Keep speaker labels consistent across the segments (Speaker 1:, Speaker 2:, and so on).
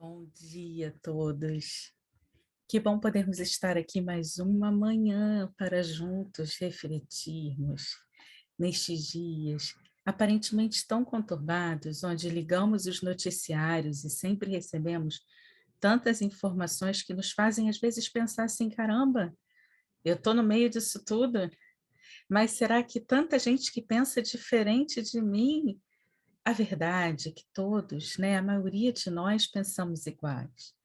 Speaker 1: Bom dia a todos. Que bom podermos estar aqui mais uma manhã para juntos refletirmos nestes dias aparentemente tão conturbados, onde ligamos os noticiários e sempre recebemos tantas informações que nos fazem às vezes pensar assim, caramba, eu estou no meio disso tudo, mas será que tanta gente que pensa diferente de mim? A verdade é que todos, né, a maioria de nós pensamos iguais.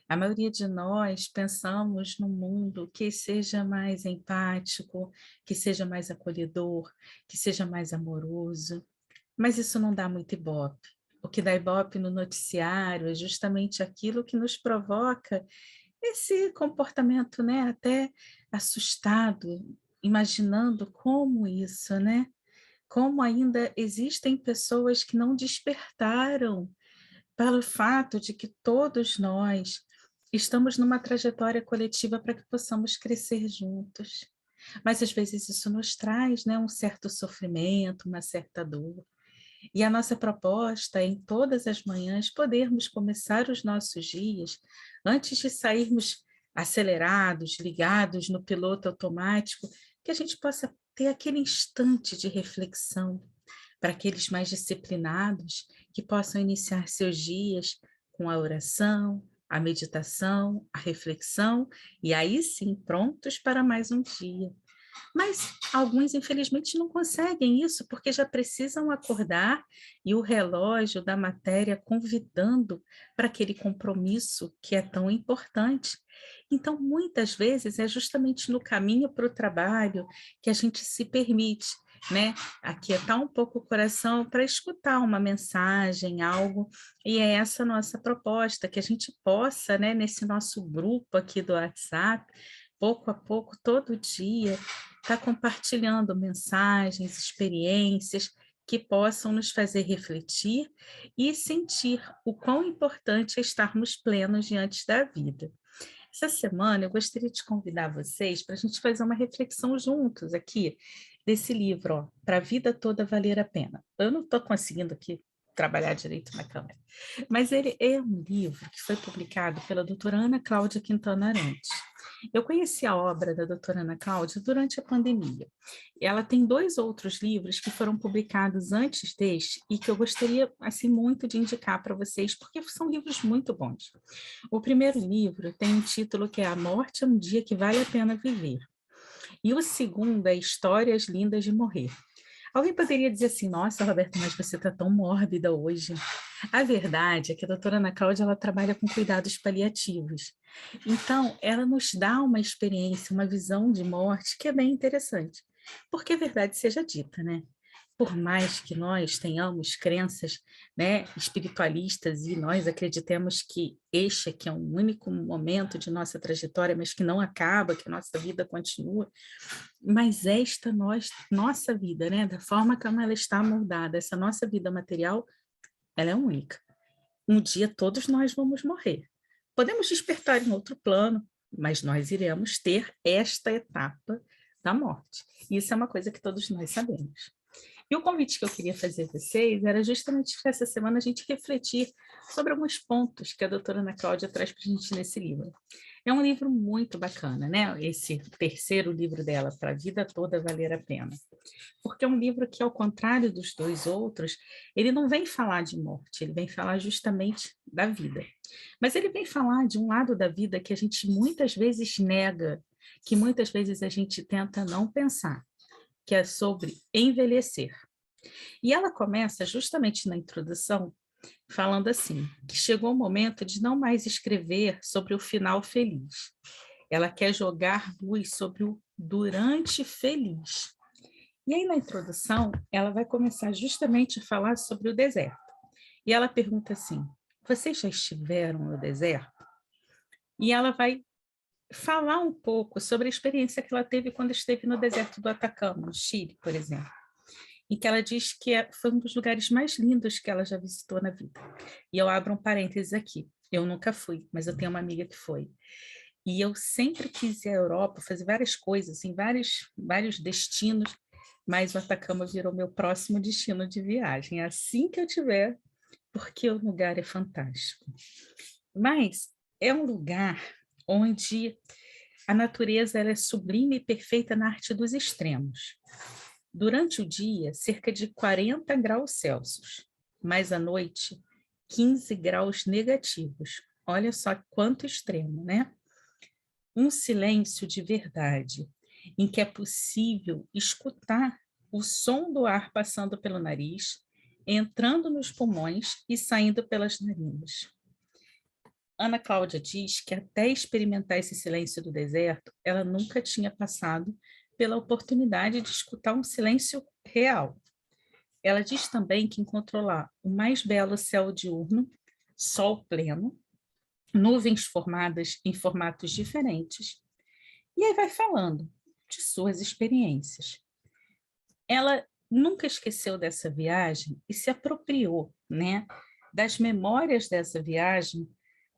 Speaker 1: A maioria de nós pensamos num mundo que seja mais empático, que seja mais acolhedor, que seja mais amoroso, mas isso não dá muito ibope. O que dá ibope no noticiário é justamente aquilo que nos provoca esse comportamento, né, até assustado, imaginando como isso, né? Como ainda existem pessoas que não despertaram para o fato de que todos nós estamos numa trajetória coletiva para que possamos crescer juntos. Mas às vezes isso nos traz, né, um certo sofrimento, uma certa dor. E a nossa proposta é, em todas as manhãs, podermos começar os nossos dias antes de sairmos acelerados, ligados no piloto automático, que a gente possa ter aquele instante de reflexão, para aqueles mais disciplinados que possam iniciar seus dias com a oração, a meditação, a reflexão, e aí sim prontos para mais um dia. Mas alguns, infelizmente, não conseguem isso, porque já precisam acordar e o relógio da matéria convidando para aquele compromisso que é tão importante. Então, muitas vezes, é justamente no caminho para o trabalho que a gente se permite, né, aquietar um pouco o coração para escutar uma mensagem, algo, e é essa nossa proposta, que a gente possa, né, nesse nosso grupo aqui do WhatsApp, pouco a pouco, todo dia, estar compartilhando mensagens, experiências que possam nos fazer refletir e sentir o quão importante é estarmos plenos diante da vida. Essa semana eu gostaria de convidar vocês para a gente fazer uma reflexão juntos aqui desse livro, ó, Para a Vida Toda Valer a Pena. Eu não estou conseguindo aqui trabalhar direito na câmera, mas ele é um livro que foi publicado pela doutora Ana Cláudia Quintana Arantes. Eu conheci a obra da doutora Ana Cláudia durante a pandemia. Ela tem dois outros livros que foram publicados antes deste e que eu gostaria assim muito de indicar para vocês, porque são livros muito bons. O primeiro livro tem um título que é A Morte é um Dia que Vale a Pena Viver. E o segundo é Histórias Lindas de Morrer. Alguém poderia dizer assim, nossa, Roberta, mas você está tão mórbida hoje. A verdade é que a doutora Ana Cláudia ela trabalha com cuidados paliativos. Então, ela nos dá uma experiência, uma visão de morte que é bem interessante. Porque a verdade seja dita, né? Por mais que nós tenhamos crenças, né, espiritualistas e nós acreditemos que este aqui é um único momento de nossa trajetória, mas que não acaba, que nossa vida continua, mas nossa vida, né, da forma como ela está moldada, essa nossa vida material, ela é única. Um dia todos nós vamos morrer. Podemos despertar em outro plano, mas nós iremos ter esta etapa da morte. Isso é uma coisa que todos nós sabemos. E o convite que eu queria fazer a vocês era justamente para essa semana a gente refletir sobre alguns pontos que a doutora Ana Cláudia traz para a gente nesse livro. É um livro muito bacana, né? Esse terceiro livro dela, Para a Vida Toda Valer a Pena. Porque é um livro que, ao contrário dos dois outros, ele não vem falar de morte, ele vem falar justamente da vida. Mas ele vem falar de um lado da vida que a gente muitas vezes nega, que muitas vezes a gente tenta não pensar, que é sobre envelhecer. E ela começa justamente na introdução falando assim, que chegou o momento de não mais escrever sobre o final feliz. Ela quer jogar luz sobre o durante feliz. E aí na introdução, ela vai começar justamente a falar sobre o deserto. E ela pergunta assim: vocês já estiveram no deserto? E ela vai falar um pouco sobre a experiência que ela teve quando esteve no deserto do Atacama, no Chile, por exemplo, em que ela diz que foi um dos lugares mais lindos que ela já visitou na vida. E eu abro um parênteses aqui. Eu nunca fui, mas eu tenho uma amiga que foi. E eu sempre quis ir à Europa, fazer várias coisas, assim, vários destinos, mas o Atacama virou meu próximo destino de viagem. Assim que eu tiver, porque o lugar é fantástico. Mas é um lugar onde a natureza ela é sublime e perfeita na arte dos extremos. Durante o dia, cerca de 40 graus Celsius, mas à noite, 15 graus negativos. Olha só quanto extremo, né? Um silêncio de verdade, em que é possível escutar o som do ar passando pelo nariz, entrando nos pulmões e saindo pelas narinas. Ana Cláudia diz que até experimentar esse silêncio do deserto, ela nunca tinha passado pela oportunidade de escutar um silêncio real. Ela diz também que encontrou lá o mais belo céu diurno, sol pleno, nuvens formadas em formatos diferentes, e aí vai falando de suas experiências. Ela nunca esqueceu dessa viagem e se apropriou, né, das memórias dessa viagem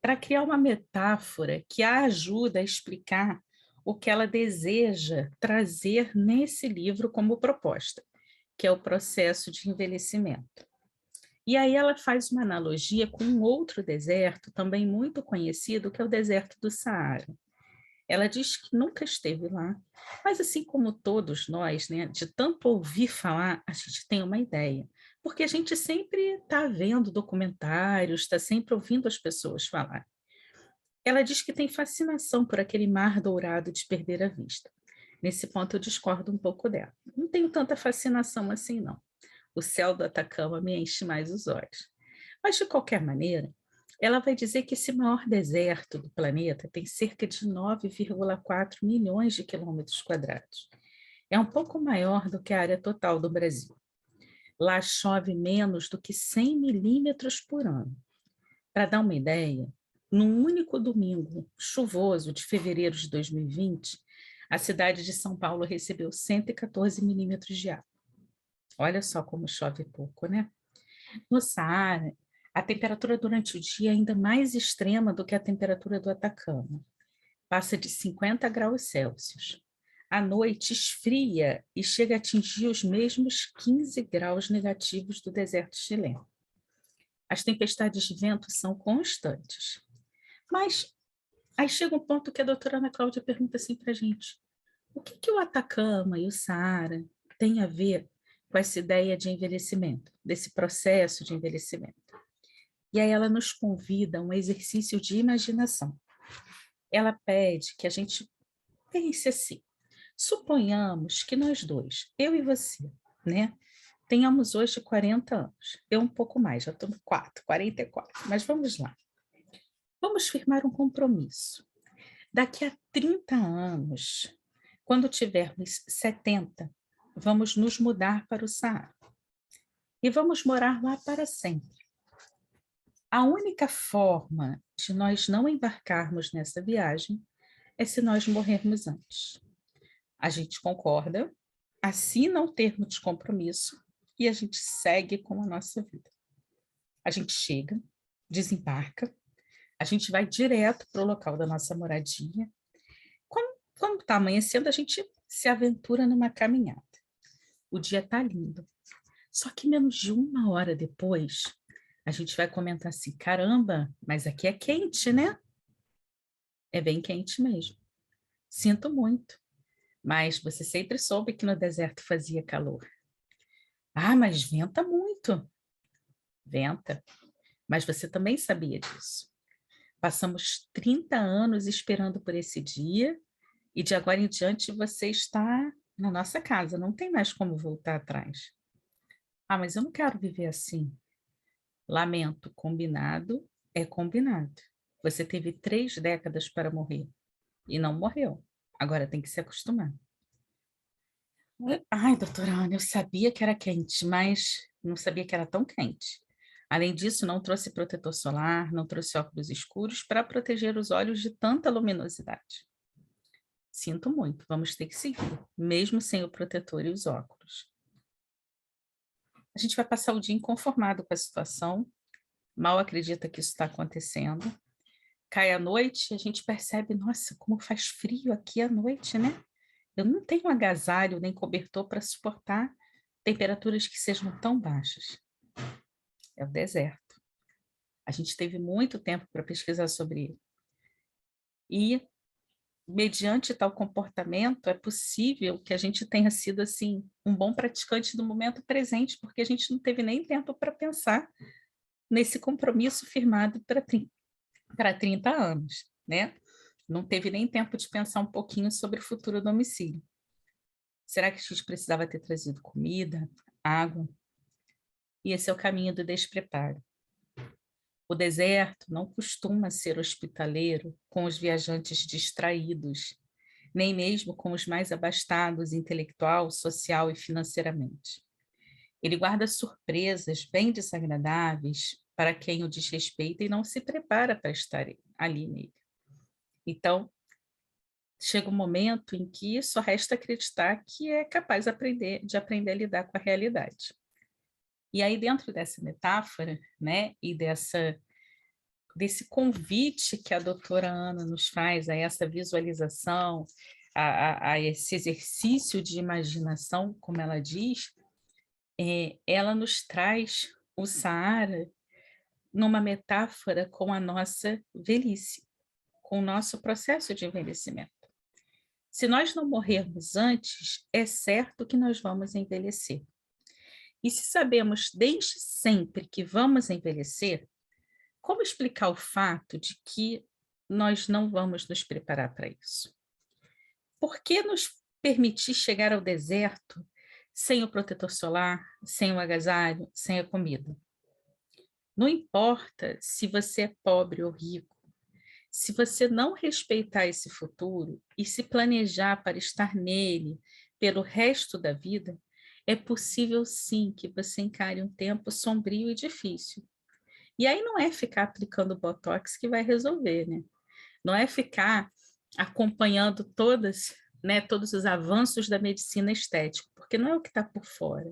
Speaker 1: para criar uma metáfora que a ajuda a explicar o que ela deseja trazer nesse livro como proposta, que é o processo de envelhecimento. E aí ela faz uma analogia com um outro deserto, também muito conhecido, que é o deserto do Saara. Ela diz que nunca esteve lá, mas assim como todos nós, né, de tanto ouvir falar, a gente tem uma ideia, porque a gente sempre está vendo documentários, está sempre ouvindo as pessoas falar. Ela diz que tem fascinação por aquele mar dourado de perder a vista. Nesse ponto eu discordo um pouco dela. Não tenho tanta fascinação assim, não. O céu do Atacama me enche mais os olhos. Mas, de qualquer maneira, ela vai dizer que esse maior deserto do planeta tem cerca de 9,4 milhões de quilômetros quadrados. É um pouco maior do que a área total do Brasil. Lá chove menos do que 100 milímetros por ano. Para dar uma ideia, num único domingo chuvoso de fevereiro de 2020, a cidade de São Paulo recebeu 114 milímetros de água. Olha só como chove pouco, né? No Saara, a temperatura durante o dia é ainda mais extrema do que a temperatura do Atacama. Passa de 50 graus Celsius. À noite esfria e chega a atingir os mesmos 15 graus negativos do deserto chileno. As tempestades de vento são constantes. Mas aí chega um ponto que a doutora Ana Cláudia pergunta assim para a gente: o que o Atacama e o Saara têm a ver com essa ideia de envelhecimento, desse processo de envelhecimento? E aí ela nos convida a um exercício de imaginação. Ela pede que a gente pense assim: suponhamos que nós dois, eu e você, né, tenhamos hoje 40 anos, eu um pouco mais, já estou no 44, mas vamos lá. Vamos firmar um compromisso. Daqui a 30 anos, quando tivermos 70, vamos nos mudar para o Saara e vamos morar lá para sempre. A única forma de nós não embarcarmos nessa viagem é se nós morrermos antes. A gente concorda, assina o termo de compromisso e a gente segue com a nossa vida. A gente chega, desembarca, a gente vai direto para o local da nossa moradia. Quando está amanhecendo, a gente se aventura numa caminhada. O dia está lindo. Só que menos de uma hora depois, a gente vai comentar assim: caramba, mas aqui é quente, né? É bem quente mesmo. Sinto muito, mas você sempre soube que no deserto fazia calor. Ah, mas venta muito. Venta, mas você também sabia disso. Passamos 30 anos esperando por esse dia e de agora em diante você está na nossa casa, não tem mais como voltar atrás. Ah, mas eu não quero viver assim. Lamento, combinado é combinado. Você teve 3 décadas para morrer e não morreu. Agora tem que se acostumar. Ai, doutora Ana, eu sabia que era quente, mas não sabia que era tão quente. Além disso, não trouxe protetor solar, não trouxe óculos escuros para proteger os olhos de tanta luminosidade. Sinto muito, vamos ter que seguir, mesmo sem o protetor e os óculos. A gente vai passar o dia inconformado com a situação, mal acredita que isso está acontecendo. Cai a noite, a gente percebe, nossa, como faz frio aqui à noite, né? Eu não tenho agasalho nem cobertor para suportar temperaturas que sejam tão baixas. É o deserto. A gente teve muito tempo para pesquisar sobre ele. E, mediante tal comportamento, é possível que a gente tenha sido, assim, um bom praticante do momento presente, porque a gente não teve nem tempo para pensar nesse compromisso firmado para 30 anos, né? Não teve nem tempo de pensar um pouquinho sobre o futuro do domicílio. Será que a gente precisava ter trazido comida, água? E esse é o caminho do despreparo. O deserto não costuma ser hospitaleiro com os viajantes distraídos, nem mesmo com os mais abastados intelectual, social e financeiramente. Ele guarda surpresas bem desagradáveis para quem o desrespeita e não se prepara para estar ali nele. Então, chega um momento em que só resta acreditar que é capaz de aprender a lidar com a realidade. E aí, dentro dessa metáfora, né, e desse convite que a doutora Ana nos faz a essa visualização, a esse exercício de imaginação, como ela diz, ela nos traz o Saara numa metáfora com a nossa velhice, com o nosso processo de envelhecimento. Se nós não morrermos antes, é certo que nós vamos envelhecer. E se sabemos desde sempre que vamos envelhecer, como explicar o fato de que nós não vamos nos preparar para isso? Por que nos permitir chegar ao deserto sem o protetor solar, sem o agasalho, sem a comida? Não importa se você é pobre ou rico, se você não respeitar esse futuro e se planejar para estar nele pelo resto da vida, é possível sim que você encare um tempo sombrio e difícil. E aí não é ficar aplicando botox que vai resolver, né? Não é ficar acompanhando todos os avanços da medicina estética, porque não é o que está por fora,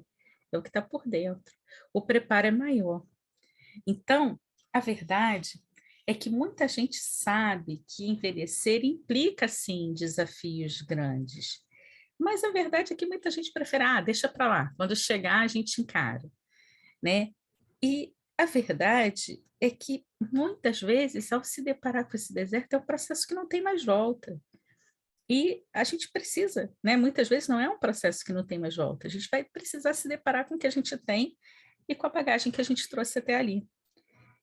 Speaker 1: é o que está por dentro. O preparo é maior. Então, a verdade é que muita gente sabe que envelhecer implica, sim, desafios grandes. Mas a verdade é que muita gente prefere, deixa para lá, quando chegar a gente encara, né? E a verdade é que muitas vezes, ao se deparar com esse deserto, é um processo que não tem mais volta. E a gente precisa, né? Muitas vezes não é um processo que não tem mais volta. A gente vai precisar se deparar com o que a gente tem e com a bagagem que a gente trouxe até ali.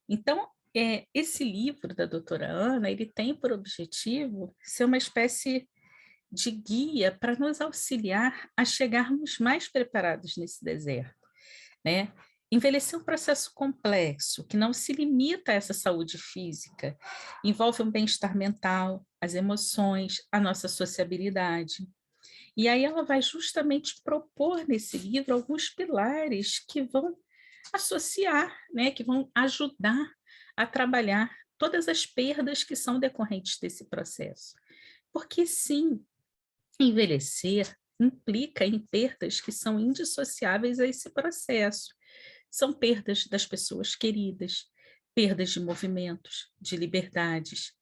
Speaker 1: Então, esse livro da doutora Ana, ele tem por objetivo ser uma espécie de guia para nos auxiliar a chegarmos mais preparados nesse deserto, né? Envelhecer é um processo complexo, que não se limita a essa saúde física, envolve um bem-estar mental, as emoções, a nossa sociabilidade. E aí ela vai justamente propor nesse livro alguns pilares que vão associar, né, que vão ajudar a trabalhar todas as perdas que são decorrentes desse processo. Porque sim, envelhecer implica em perdas que são indissociáveis a esse processo. São perdas das pessoas queridas, perdas de movimentos, de liberdades.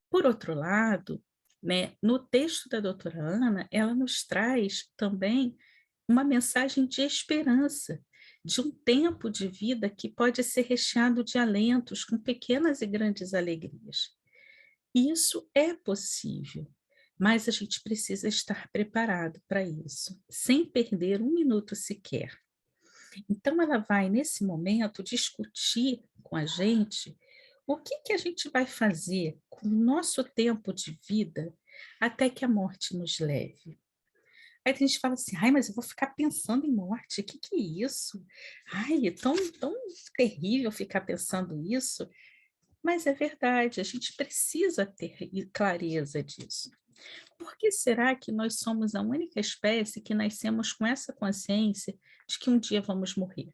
Speaker 1: Por outro lado, né, no texto da doutora Ana, ela nos traz também uma mensagem de esperança, de um tempo de vida que pode ser recheado de alentos, com pequenas e grandes alegrias. Isso é possível, mas a gente precisa estar preparado para isso, sem perder um minuto sequer. Então, ela vai, nesse momento, discutir com a gente o que a gente vai fazer com o nosso tempo de vida até que a morte nos leve. Aí a gente fala assim, mas eu vou ficar pensando em morte, o que é isso? Ai, é tão terrível ficar pensando isso. Mas é verdade, a gente precisa ter clareza disso. Por que será que nós somos a única espécie que nascemos com essa consciência de que um dia vamos morrer?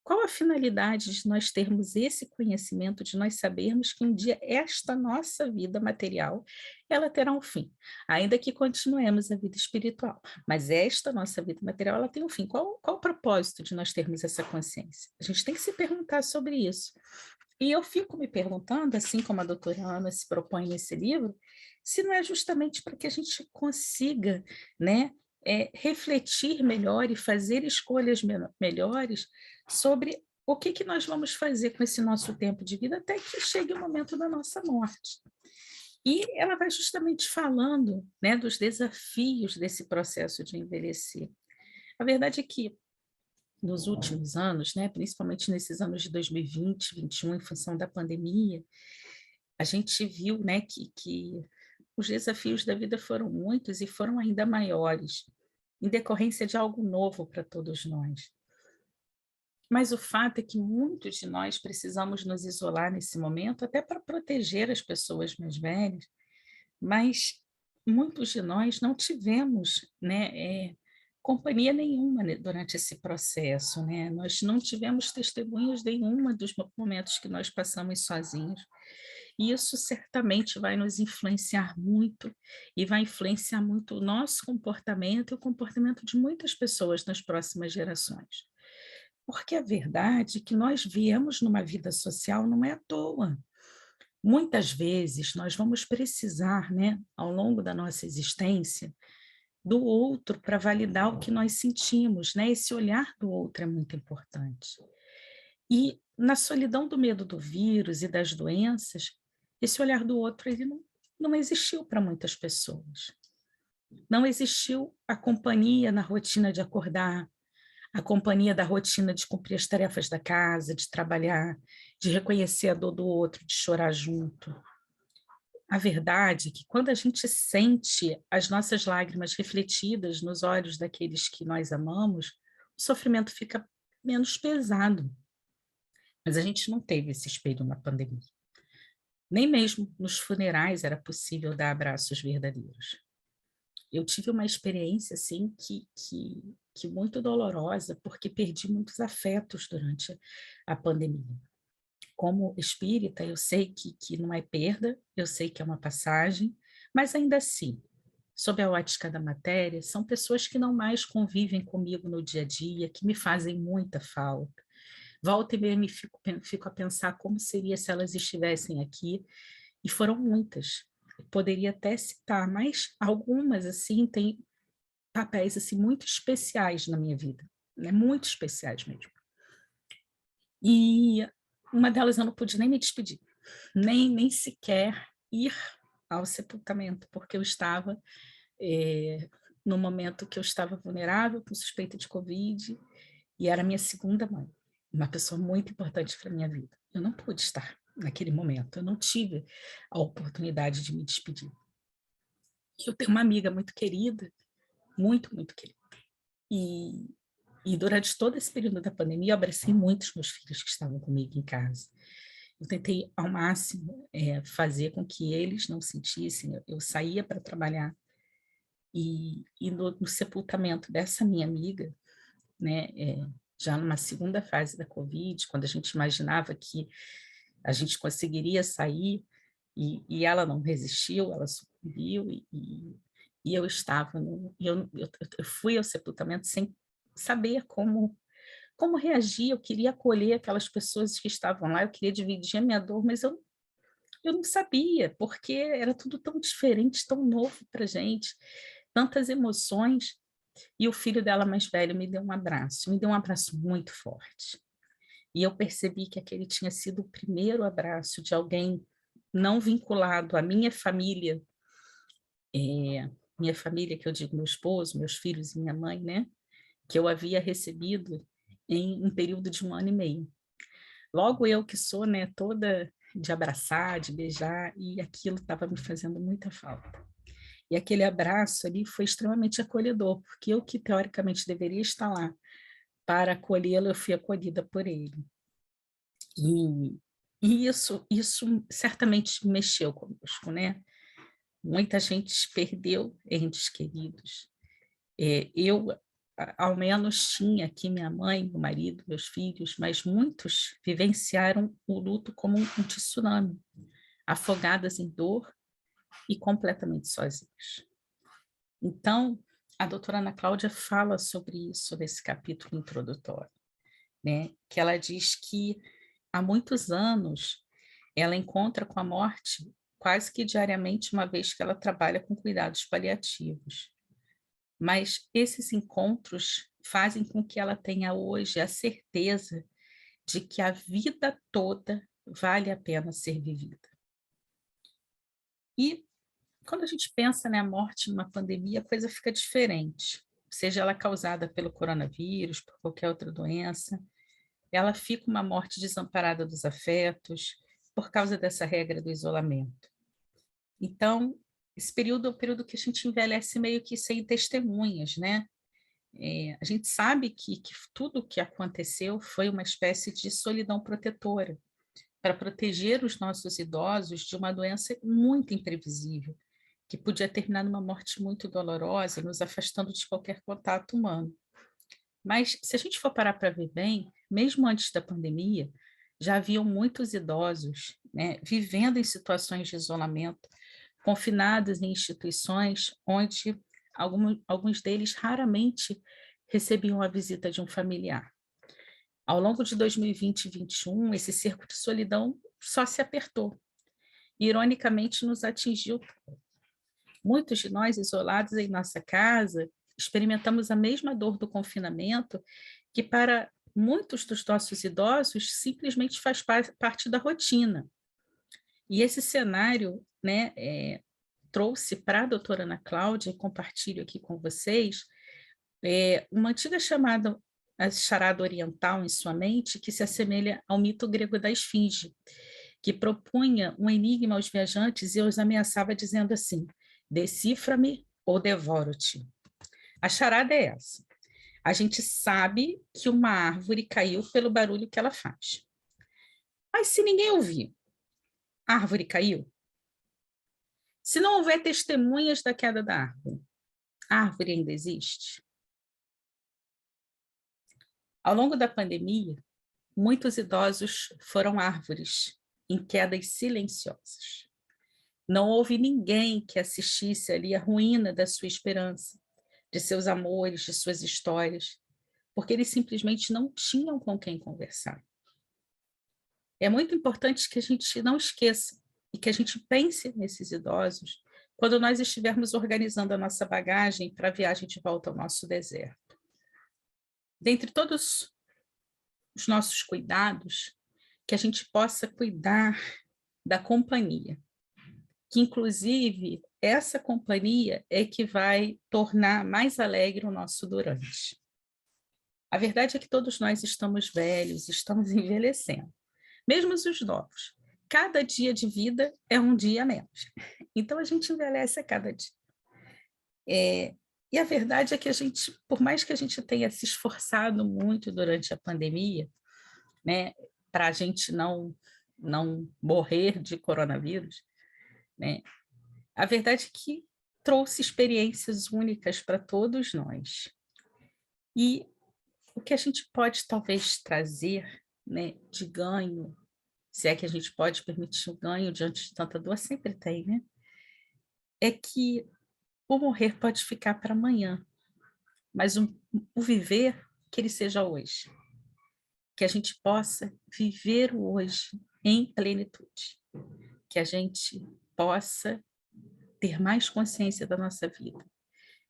Speaker 1: Qual a finalidade de nós termos esse conhecimento, de nós sabermos que um dia esta nossa vida material, ela terá um fim, ainda que continuemos a vida espiritual, mas esta nossa vida material, ela tem um fim. Qual o propósito de nós termos essa consciência? A gente tem que se perguntar sobre isso. E eu fico me perguntando, assim como a doutora Ana se propõe nesse livro, se não é justamente para que a gente consiga, né, refletir melhor e fazer escolhas melhores sobre o que que nós vamos fazer com esse nosso tempo de vida até que chegue o momento da nossa morte. E ela vai justamente falando, né, dos desafios desse processo de envelhecer. A verdade é que nos últimos anos, né, principalmente nesses anos de 2020, 21, em função da pandemia, a gente viu, né, que os desafios da vida foram muitos e foram ainda maiores, em decorrência de algo novo para todos nós. Mas o fato é que muitos de nós precisamos nos isolar nesse momento, até para proteger as pessoas mais velhas, mas muitos de nós não tivemos, né, companhia nenhuma, né, durante esse processo, né? Nós não tivemos testemunhos nenhuma dos momentos que nós passamos sozinhos. E isso certamente vai nos influenciar muito e vai influenciar muito o nosso comportamento e o comportamento de muitas pessoas nas próximas gerações. Porque a verdade é que nós viemos numa vida social não é à toa. Muitas vezes nós vamos precisar, né, ao longo da nossa existência, do outro para validar o que nós sentimos, né? Esse olhar do outro é muito importante. E na solidão do medo do vírus e das doenças, esse olhar do outro ele não existiu para muitas pessoas. Não existiu a companhia na rotina de acordar, a companhia da rotina de cumprir as tarefas da casa, de trabalhar, de reconhecer a dor do outro, de chorar junto. A verdade é que quando a gente sente as nossas lágrimas refletidas nos olhos daqueles que nós amamos, o sofrimento fica menos pesado. Mas a gente não teve esse espelho na pandemia. Nem mesmo nos funerais era possível dar abraços verdadeiros. Eu tive uma experiência assim que muito dolorosa, porque perdi muitos afetos durante a pandemia. Como espírita, eu sei que não é perda, eu sei que é uma passagem, mas ainda assim, sob a ótica da matéria, são pessoas que não mais convivem comigo no dia a dia, que me fazem muita falta. Volta e meia me fico a pensar como seria se elas estivessem aqui, e foram muitas. Eu poderia até citar, mas algumas, assim, têm papéis, assim, muito especiais na minha vida, né? Muito especiais mesmo. E uma delas eu não pude nem me despedir, nem sequer ir ao sepultamento, porque eu estava no momento que eu estava vulnerável, com suspeita de Covid, e era a minha segunda mãe, uma pessoa muito importante para a minha vida. Eu não pude estar naquele momento, eu não tive a oportunidade de me despedir. Eu tenho uma amiga muito querida, muito, muito querida, e, e durante todo esse período da pandemia eu abracei muitos meus filhos que estavam comigo em casa. Eu tentei ao máximo fazer com que eles não sentissem, eu saía para trabalhar, e no sepultamento dessa minha amiga, né, já numa segunda fase da Covid, quando a gente imaginava que a gente conseguiria sair, e ela não resistiu, ela sucumbiu, e eu estava, eu fui ao sepultamento sem saber como reagir, eu queria acolher aquelas pessoas que estavam lá, eu queria dividir a minha dor, mas eu não sabia, porque era tudo tão diferente, tão novo para a gente, tantas emoções. E o filho dela mais velho me deu um abraço muito forte. E eu percebi que aquele tinha sido o primeiro abraço de alguém não vinculado à minha família, que eu digo meu esposo, meus filhos e minha mãe, né? Que eu havia recebido em um período de 1 ano e meio. Logo eu que sou, né, toda de abraçar, de beijar, e aquilo estava me fazendo muita falta. E aquele abraço ali foi extremamente acolhedor, porque eu que teoricamente deveria estar lá para acolhê-lo, eu fui acolhida por ele. E, e isso certamente mexeu conosco, né? Muita gente perdeu entes queridos. Eu, ao menos, tinha aqui minha mãe, meu marido, meus filhos, mas muitos vivenciaram o luto como um tsunami, afogadas em dor e completamente sozinhos. Então, a doutora Ana Cláudia fala sobre isso nesse capítulo introdutório, né? Que ela diz que há muitos anos ela encontra com a morte quase que diariamente, uma vez que ela trabalha com cuidados paliativos. Mas esses encontros fazem com que ela tenha hoje a certeza de que a vida toda vale a pena ser vivida. E quando a gente pensa na morte numa pandemia, a coisa fica diferente, seja ela causada pelo coronavírus, por qualquer outra doença, ela fica uma morte desamparada dos afetos, por causa dessa regra do isolamento. Então, esse período é o período que a gente envelhece meio que sem testemunhas, né? A gente sabe que tudo o que aconteceu foi uma espécie de solidão protetora, para proteger os nossos idosos de uma doença muito imprevisível, que podia terminar numa morte muito dolorosa, nos afastando de qualquer contato humano. Mas, se a gente for parar para ver bem, mesmo antes da pandemia, já haviam muitos idosos, né, vivendo em situações de isolamento, confinados em instituições onde alguns deles raramente recebiam a visita de um familiar. Ao longo de 2020 e 2021, esse cerco de solidão só se apertou. Ironicamente, nos atingiu. Muitos de nós, isolados em nossa casa, experimentamos a mesma dor do confinamento, que para muitos dos nossos idosos simplesmente faz parte da rotina. E esse cenário, né, trouxe para a doutora Ana Cláudia, e compartilho aqui com vocês, uma antiga chamada, a charada oriental em sua mente, que se assemelha ao mito grego da esfinge, que propunha um enigma aos viajantes e os ameaçava dizendo assim: decifra-me ou devoro-te. A charada é essa. A gente sabe que uma árvore caiu pelo barulho que ela faz. Mas se ninguém ouvir, a árvore caiu? Se não houver testemunhas da queda da árvore, a árvore ainda existe? Ao longo da pandemia, muitos idosos foram árvores em quedas silenciosas. Não houve ninguém que assistisse ali a ruína da sua esperança, de seus amores, de suas histórias, porque eles simplesmente não tinham com quem conversar. É muito importante que a gente não esqueça e que a gente pense nesses idosos quando nós estivermos organizando a nossa bagagem para a viagem de volta ao nosso deserto. Dentre todos os nossos cuidados, que a gente possa cuidar da companhia, que inclusive essa companhia é que vai tornar mais alegre o nosso durante. A verdade é que todos nós estamos velhos, estamos envelhecendo, mesmo os novos. Cada dia de vida é um dia a menos. Então a gente envelhece a cada dia. E a verdade é que a gente, por mais que a gente tenha se esforçado muito durante a pandemia, né, para a gente não morrer de coronavírus, né, a verdade é que trouxe experiências únicas para todos nós. E o que a gente pode talvez trazer, né, de ganho, se é que a gente pode permitir o ganho diante de tanta dor, sempre tem, né? É que o morrer pode ficar para amanhã, mas o viver, que ele seja hoje. Que a gente possa viver o hoje em plenitude. Que a gente possa ter mais consciência da nossa vida.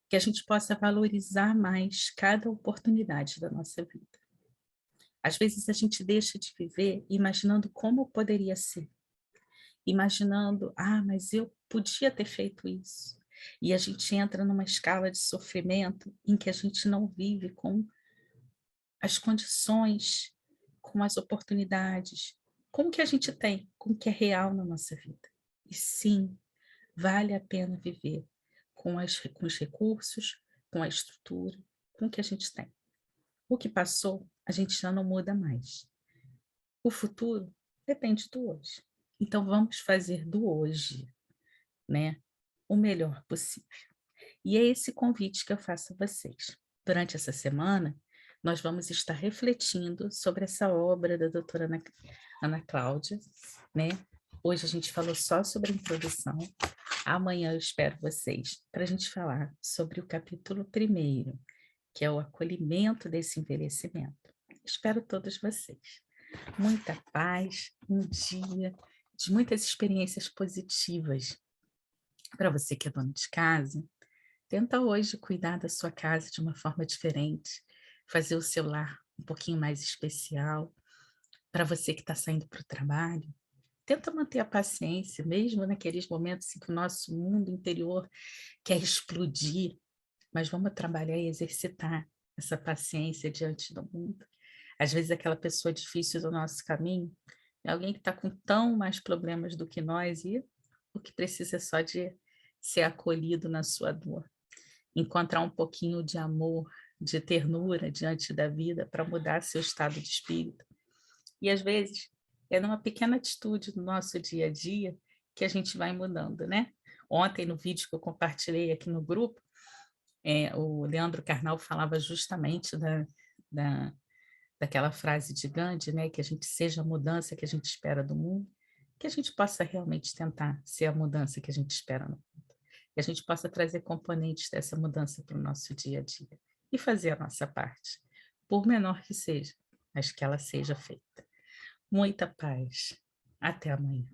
Speaker 1: Que a gente possa valorizar mais cada oportunidade da nossa vida. Às vezes a gente deixa de viver imaginando como poderia ser. Imaginando, mas eu podia ter feito isso. E a gente entra numa escala de sofrimento em que a gente não vive com as condições, com as oportunidades, com o que a gente tem, com o que é real na nossa vida. E sim, vale a pena viver com os recursos, com a estrutura, com o que a gente tem. O que passou, a gente já não muda mais. O futuro depende do hoje. Então vamos fazer do hoje, né, o melhor possível. E é esse convite que eu faço a vocês. Durante essa semana, nós vamos estar refletindo sobre essa obra da doutora Ana Cláudia, né? Hoje a gente falou só sobre a introdução. Amanhã eu espero vocês para a gente falar sobre o capítulo 1º, que é o acolhimento desse envelhecimento. Espero todos vocês. Muita paz, um dia de muitas experiências positivas. Para você que é dono de casa, tenta hoje cuidar da sua casa de uma forma diferente, fazer o seu lar um pouquinho mais especial, Para você que está saindo para o trabalho, tenta manter a paciência, mesmo naqueles momentos em que o nosso mundo interior quer explodir, mas vamos trabalhar e exercitar essa paciência diante do mundo. Às vezes aquela pessoa difícil do nosso caminho é alguém que está com tão mais problemas do que nós e o que precisa é só de ser acolhido na sua dor, encontrar um pouquinho de amor, de ternura diante da vida para mudar seu estado de espírito. E às vezes é numa pequena atitude no nosso dia a dia que a gente vai mudando, né? Ontem, no vídeo que eu compartilhei aqui no grupo, o Leandro Carnal falava justamente da, daquela frase de Gandhi, né? Que a gente seja a mudança que a gente espera do mundo, que a gente possa realmente tentar ser a mudança que a gente espera no mundo. Que a gente possa trazer componentes dessa mudança para o nosso dia a dia e fazer a nossa parte, por menor que seja, mas que ela seja feita. Muita paz. Até amanhã.